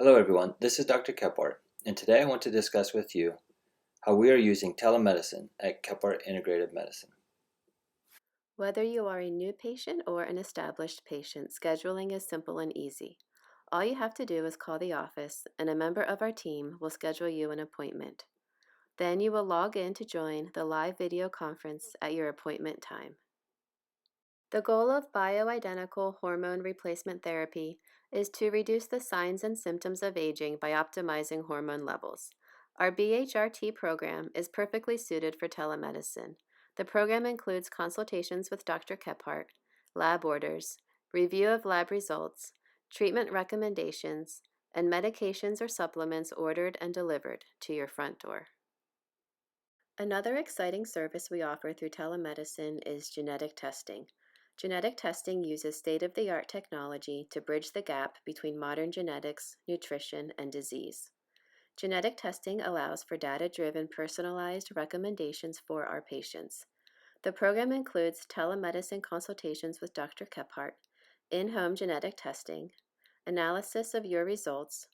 Hello everyone, this is Dr. Kephart, and today I want to discuss with you how we are using telemedicine at Kephart Integrative Medicine. Whether you are a new patient or an established patient, scheduling is simple and easy. All you have to do is call the office, and a member of our team will schedule you an appointment. Then you will log in to join the live video conference at your appointment time. The goal of bioidentical hormone replacement therapy is to reduce the signs and symptoms of aging by optimizing hormone levels. Our BHRT program is perfectly suited for telemedicine. The program includes consultations with Dr. Kephart, lab orders, review of lab results, treatment recommendations, and medications or supplements ordered and delivered to your front door. Another exciting service we offer through telemedicine is genetic testing. Genetic testing uses state-of-the-art technology to bridge the gap between modern genetics, nutrition, and disease. Genetic testing allows for data-driven, personalized recommendations for our patients. The program includes telemedicine consultations with Dr. Kephart, in-home genetic testing, analysis of your results,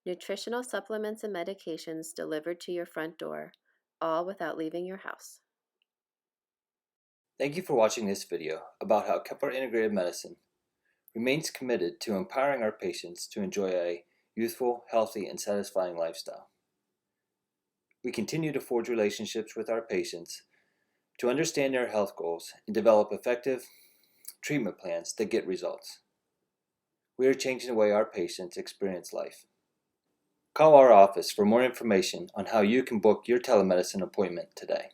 nutritional supplements and medications delivered to your front door, all without leaving your house. Thank you for watching this video about how Kephart Integrative Medicine remains committed to empowering our patients to enjoy a youthful, healthy, and satisfying lifestyle. We continue to forge relationships with our patients to understand their health goals and develop effective treatment plans that get results. We are changing the way our patients experience life. Call our office for more information on how you can book your telemedicine appointment today.